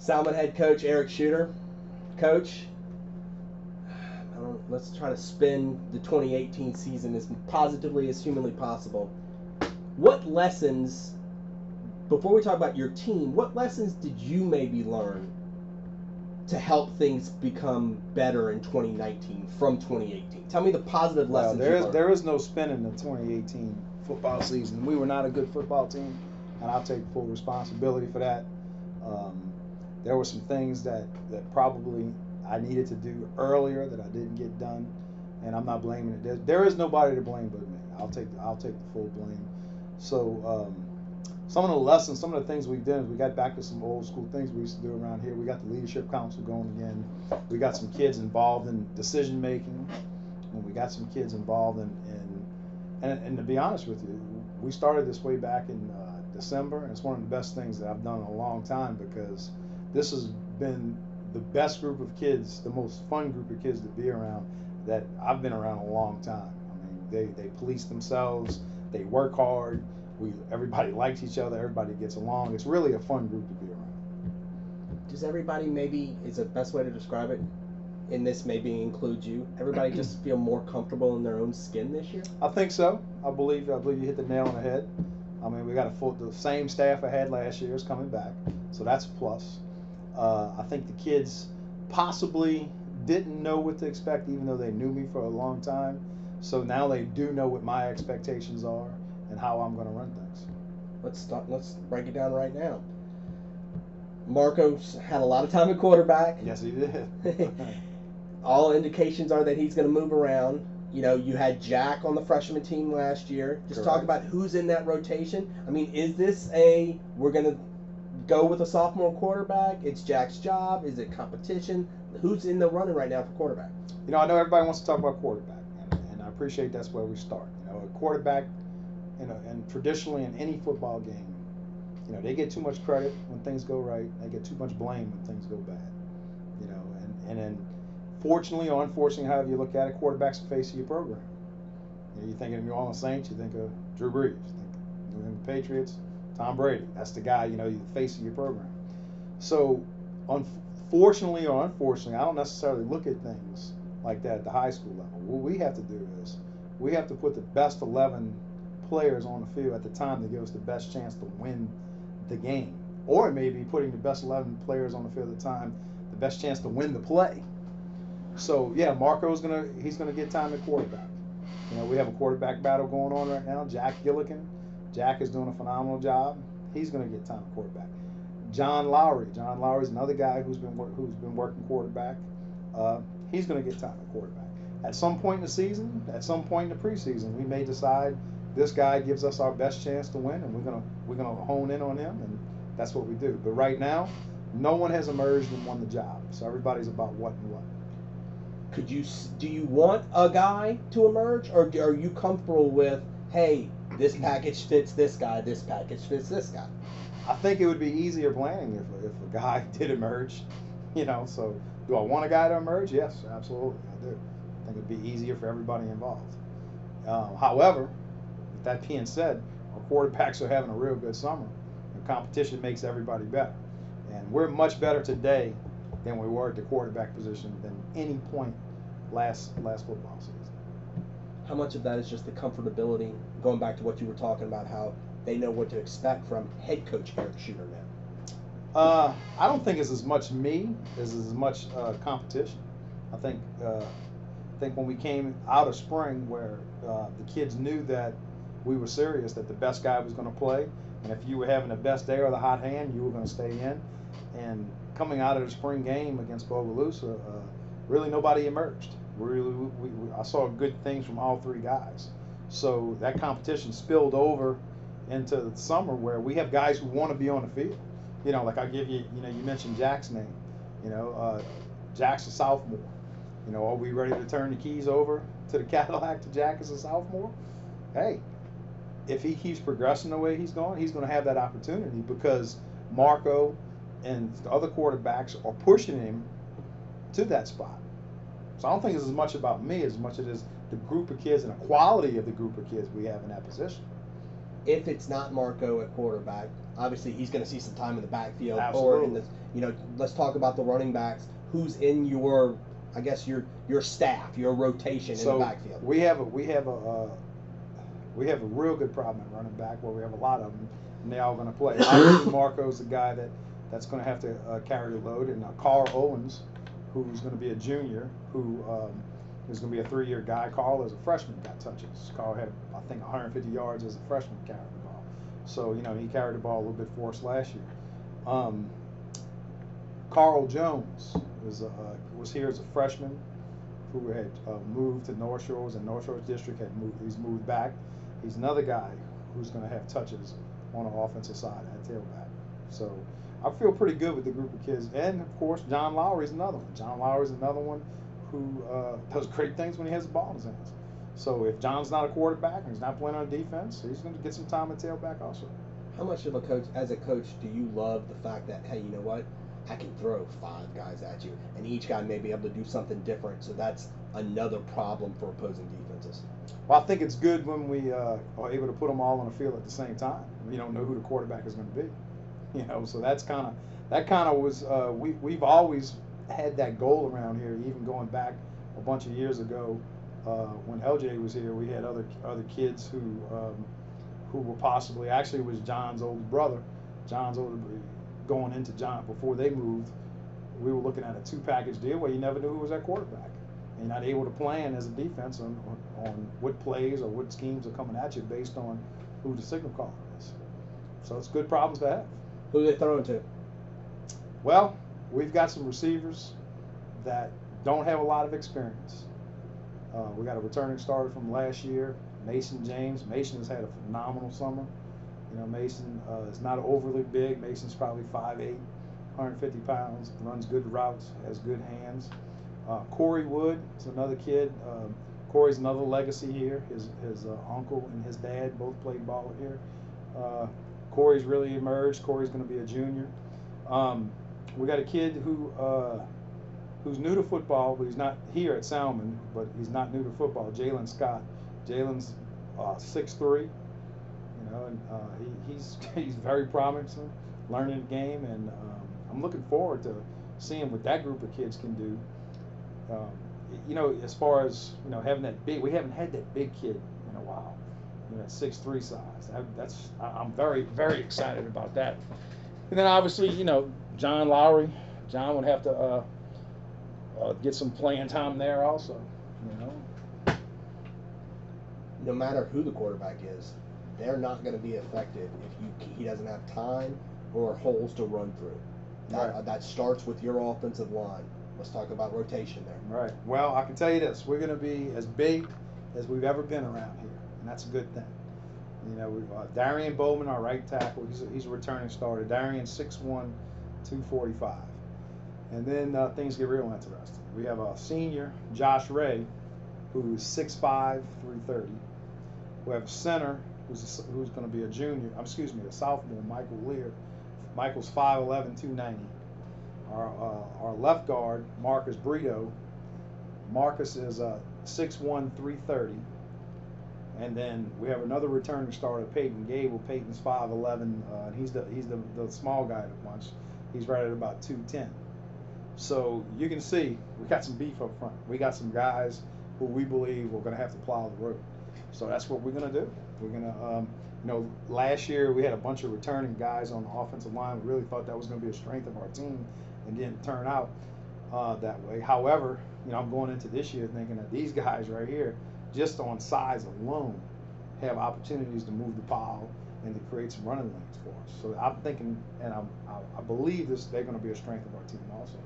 Salmen head coach Eric Chuter. Coach, let's try to spin the 2018 season as positively as humanly possible. What lessons, before we talk about your team, what lessons did you maybe learn to help things become better in 2019 from 2018? Tell me the positive lessons you learned. There is no spinning the 2018 football season. We were not a good football team, and I'll take full responsibility for that. There were some things that probably I needed to do earlier that I didn't get done, and I'm not blaming it. There is nobody to blame but me. I'll take the full blame. So some of the lessons, some of the things we did is we got back to some old school things we used to do around here. We got the leadership council going again. We got some kids involved in decision making, and we got some kids involved and to be honest with you, we started this way back in December, and it's one of the best things that I've done in a long time, because this has been the best group of kids, the most fun group of kids to be around that I've been around a long time. I mean, they police themselves, they work hard, everybody likes each other, everybody gets along. It's really a fun group to be around. Does everybody, maybe is the best way to describe it, in this maybe include you, everybody just feel more comfortable in their own skin this year? I think so. I believe you hit the nail on the head. I mean, we got the same staff I had last year is coming back, so that's a plus. I think the kids possibly didn't know what to expect, even though they knew me for a long time. So now they do know what my expectations are and how I'm going to run things. Let's break it down right now. Marco's had a lot of time at quarterback. Yes, he did. All indications are that he's going to move around. You know, you had Jack on the freshman team last year. Just Correct. talk about who's in that rotation. I mean, is this we're going to go with a sophomore quarterback? It's Jack's job. Is it competition? Who's in the running right now for quarterback? You know, I know everybody wants to talk about quarterback, and I appreciate that's where we start. You know, a quarterback, and traditionally in any football game, you know, they get too much credit when things go right. They get too much blame when things go bad. You know, and then fortunately or unfortunately, however you look at it, quarterback's the face of your program. You know, you think of New Orleans Saints, you think of Drew Brees. You think of New England Patriots, Tom Brady. That's the guy, you know, the face of your program. So, unfortunately or unfortunately, I don't necessarily look at things like that at the high school level. What we have to do is we have to put the best 11 players on the field at the time to give us the best chance to win the game. Or it may be putting the best 11 players on the field at the time, the best chance to win the play. So, yeah, Marco's he's gonna get time at quarterback. You know, we have a quarterback battle going on right now. Jack Gillikin. Jack is doing a phenomenal job. He's going to get time at quarterback. John Lowry. John Lowry's another guy who's been working quarterback. He's going to get time at quarterback. At some point in the season, at some point in the preseason, we may decide this guy gives us our best chance to win, and we're gonna hone in on him, and that's what we do. But right now, no one has emerged and won the job. So everybody's about what and what. Do you want a guy to emerge, or are you comfortable with, hey, this package fits this guy, this package fits this guy? I think it would be easier planning if a guy did emerge, you know. So do I want a guy to emerge? Yes, absolutely, I do. I think it'd be easier for everybody involved. However, with that being said, our quarterbacks are having a real good summer. The competition makes everybody better, and we're much better today than we were at the quarterback position than any point last football season. How much of that is just the comfortability, going back to what you were talking about, how they know what to expect from head coach Eric Chuter now? I don't think it's as much me as much competition. I think when we came out of spring, where the kids knew that we were serious, that the best guy was going to play, and if you were having the best day or the hot hand, you were going to stay in. And coming out of the spring game against Bogalusa, really nobody emerged. I saw good things from all three guys. So that competition spilled over into the summer, where we have guys who want to be on the field. You know, like I'll give you, you know, you mentioned Jack's name. You know, Jack's a sophomore. You know, are we ready to turn the keys over to the Cadillac to Jack as a sophomore? Hey, if he keeps progressing the way he's going to have that opportunity, because Marco and the other quarterbacks are pushing him to that spot. So I don't think it's as much about me as much as it is the group of kids and the quality of the group of kids we have in that position. if it's not Marco at quarterback, obviously he's going to see some time in the backfield. Absolutely. Or in the, let's talk about the running backs. Who's in your, I guess your staff, your rotation in the backfield? We have a real good problem at running back where we have a lot of them, and they all going to play. Obviously, Marco's the guy that's going to have to carry the load, and Carl Owens, who's going to be a junior, who is going to be a 3-year guy. Carl, as a freshman, got touches. Carl had, I think, 150 yards as a freshman carrying the ball. So, he carried the ball a little bit for us last year. Carl Jones was here as a freshman who had moved to North Shores, and North Shores District he's moved back. He's another guy who's going to have touches on the offensive side at tailback. So I feel pretty good with the group of kids. And, of course, John Lowry is another one. John Lowry is another one who does great things when he has the ball in his hands. So if John's not a quarterback and he's not playing on defense, he's going to get some time at tailback also. How much of a coach, as a coach, do you love the fact that, hey, you know what? I can throw 5 guys at you, and each guy may be able to do something different. So that's another problem for opposing defenses. Well, I think it's good when we are able to put them all on the field at the same time. You don't know who the quarterback is going to be. So that kind of was we've always had that goal around here. Even going back a bunch of years ago, when LJ was here, we had other kids who were possibly, actually it was John's older brother. Going into John before they moved, we were looking at a 2-package deal where you never knew who was at quarterback. And you're not able to plan as a defense on what plays or what schemes are coming at you based on who the signal caller is. So it's good problems to have. Who are they throwing to? Well, we've got some receivers that don't have a lot of experience. We got a returning starter from last year, Mason James. Mason has had a phenomenal summer. Mason is not overly big. Mason's probably 5'8", 150 pounds, runs good routes, has good hands. Corey Wood is another kid. Corey's another legacy here. His uncle and his dad both played ball here. Corey's really emerged. Corey's going to be a junior. We got a kid who's new to football, but he's not here at Salmen, but he's not new to football. Jalen Scott. Jalen's 6'3". And he's very promising, learning the game, and I'm looking forward to seeing what that group of kids can do. As far as having that big, we haven't had that big kid in a while. That 6'3" size. I'm very, very excited about that. And then obviously, John Lowry. John would have to get some playing time there also. No matter who the quarterback is, they're not going to be effective if he doesn't have time or holes to run through. That starts with your offensive line. Let's talk about rotation there. Right. Well, I can tell you this: we're going to be as big as we've ever been around here, and that's a good thing. Darian Bowman, our right tackle, he's a returning starter. Darian's 6'1", 245. And then things get real interesting. We have a senior, Josh Ray, who's 6'5", 330. We have a center who's going to be a sophomore, Michael Lear. Michael's 5'11", 290. Our left guard, Marcus Brito. Marcus is 6'1", 330. And then we have another returning starter, Peyton Gable. Peyton's 5'11", and he's the small guy of the bunch. He's right at about 210. So you can see we got some beef up front. We got some guys who we believe we're going to have to plow the road. So that's what we're going to do. We're going to, last year we had a bunch of returning guys on the offensive line. We really thought that was going to be a strength of our team, and didn't turn out that way. However, I'm going into this year thinking that these guys right here, just on size alone, have opportunities to move the ball and to create some running lanes for us. So I'm thinking, and I believe they're going to be a strength of our team also.